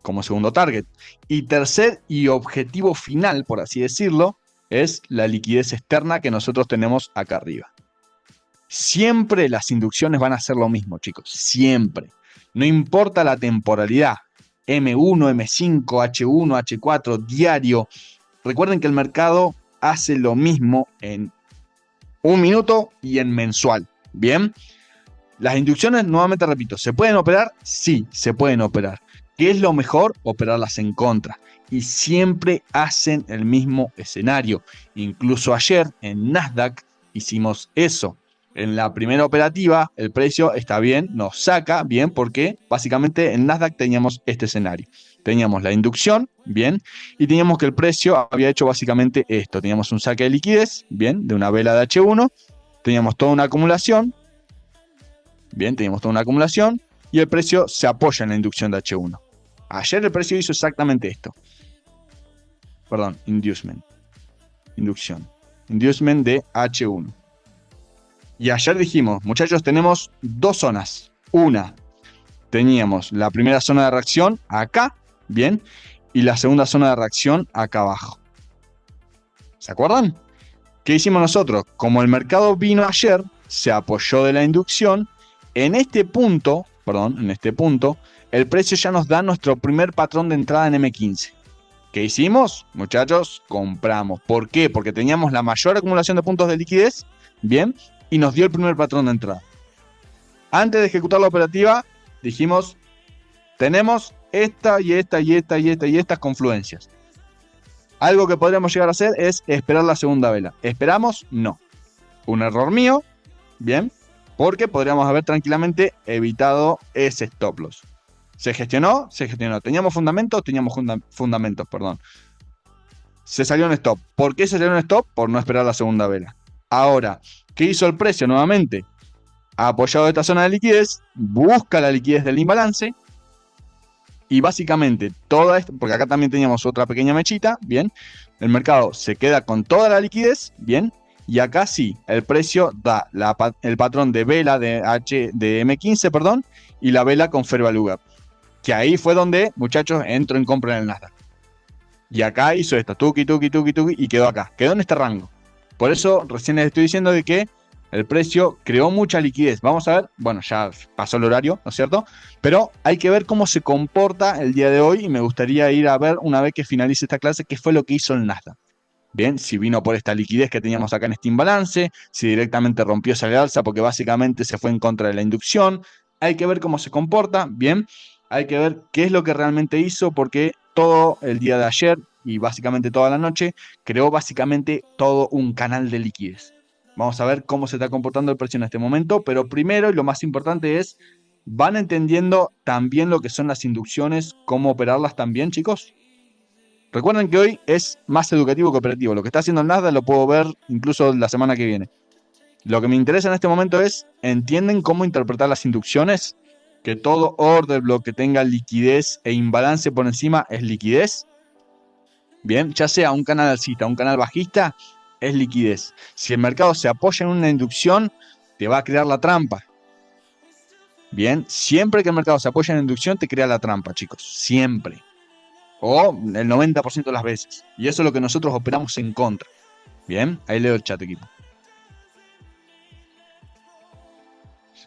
como segundo target. Y tercer y objetivo final, por así decirlo, es la liquidez externa que nosotros tenemos acá arriba. Siempre las inducciones van a hacer lo mismo, chicos. Siempre. No importa la temporalidad. M1, M5, H1, H4, diario. Recuerden que el mercado hace lo mismo en un minuto y en mensual. Bien. Las inducciones, nuevamente repito, ¿se pueden operar? Sí, se pueden operar. ¿Qué es lo mejor? Operarlas en contra. Y siempre hacen el mismo escenario. Incluso ayer en Nasdaq hicimos eso. En la primera operativa el precio está bien, nos saca bien porque básicamente en Nasdaq teníamos este escenario. Teníamos la inducción, bien, y teníamos que el precio había hecho básicamente esto. Teníamos un saque de liquidez, bien, de una vela de H1. Teníamos toda una acumulación. Bien, teníamos toda una acumulación y el precio se apoya en la inducción de H1. Ayer el precio hizo exactamente esto. Perdón, inducement. Inducción. Inducement de H1. Y ayer dijimos, muchachos, tenemos dos zonas. Una, teníamos la primera zona de reacción acá, bien, y la segunda zona de reacción acá abajo. ¿Se acuerdan? ¿Qué hicimos nosotros? Como el mercado vino ayer, se apoyó de la inducción. En este punto, el precio ya nos da nuestro primer patrón de entrada en M15. ¿Qué hicimos? Muchachos, compramos. ¿Por qué? Porque teníamos la mayor acumulación de puntos de liquidez, bien, y nos dio el primer patrón de entrada. Antes de ejecutar la operativa, dijimos, tenemos esta y esta y esta y esta y estas confluencias. Algo que podríamos llegar a hacer es esperar la segunda vela. ¿Esperamos? No. Un error mío, bien, porque podríamos haber tranquilamente evitado ese stop loss. ¿Se gestionó? Se gestionó. ¿Teníamos fundamentos? Teníamos fundamentos, perdón. Se salió un stop. ¿Por qué se salió un stop? Por no esperar la segunda vela. Ahora, ¿qué hizo el precio nuevamente? Apoyado de esta zona de liquidez, busca la liquidez del imbalance y básicamente toda esto, porque acá también teníamos otra pequeña mechita, bien, el mercado se queda con toda la liquidez, bien, y acá sí, el precio da el patrón de vela de M15, perdón, y la vela con fair value gap. Que ahí fue donde, muchachos, entro en compra en el Nasdaq. Y acá hizo esto, tuki, tuki, tuki, tuki, y quedó acá. Quedó en este rango. Por eso recién les estoy diciendo de que el precio creó mucha liquidez. Vamos a ver, bueno, ya pasó el horario, ¿no es cierto? Pero hay que ver cómo se comporta el día de hoy y me gustaría ir a ver una vez que finalice esta clase qué fue lo que hizo el Nasdaq. Bien, si vino por esta liquidez que teníamos acá en este imbalance, si directamente rompió esa alza porque básicamente se fue en contra de la inducción. Hay que ver cómo se comporta, bien. Hay que ver qué es lo que realmente hizo porque todo el día de ayer y básicamente toda la noche creó básicamente todo un canal de liquidez. Vamos a ver cómo se está comportando el precio en este momento, pero primero y lo más importante es, ¿van entendiendo también lo que son las inducciones, cómo operarlas también, chicos? Recuerden que hoy es más educativo que operativo. Lo que está haciendo el Nasdaq lo puedo ver incluso la semana que viene. Lo que me interesa en este momento es, ¿entienden cómo interpretar las inducciones? Que todo order block que tenga liquidez e imbalance por encima es liquidez. Bien, ya sea un canal alcista o un canal bajista, es liquidez. Si el mercado se apoya en una inducción, te va a crear la trampa. Bien, siempre que el mercado se apoya en inducción, te crea la trampa, chicos. Siempre. O el 90% de las veces. Y eso es lo que nosotros operamos en contra. Bien, ahí leo el chat, equipo.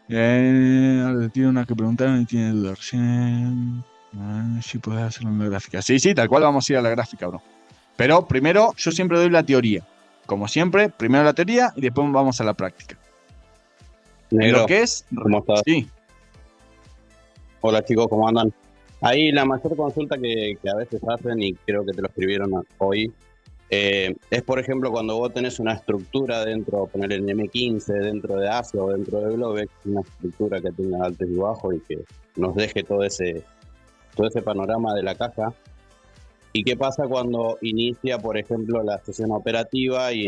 Tiene una que preguntaron y tiene dudas. Si puedes hacerlo en la gráfica. Sí, sí, tal cual vamos a ir a la gráfica, bro. Pero primero, yo siempre doy la teoría. Como siempre, primero la teoría y después vamos a la práctica. Negro, En lo que es... ¿cómo estás? Sí. Hola chicos, ¿cómo andan? Ahí la mayor consulta que a veces hacen, y creo que te lo escribieron hoy, es por ejemplo cuando vos tenés una estructura dentro, poner el M15 dentro de Asia o dentro de Globex, una estructura que tenga altos y bajos y que nos deje todo ese panorama de la caja. ¿Y qué pasa cuando inicia, por ejemplo, la sesión operativa y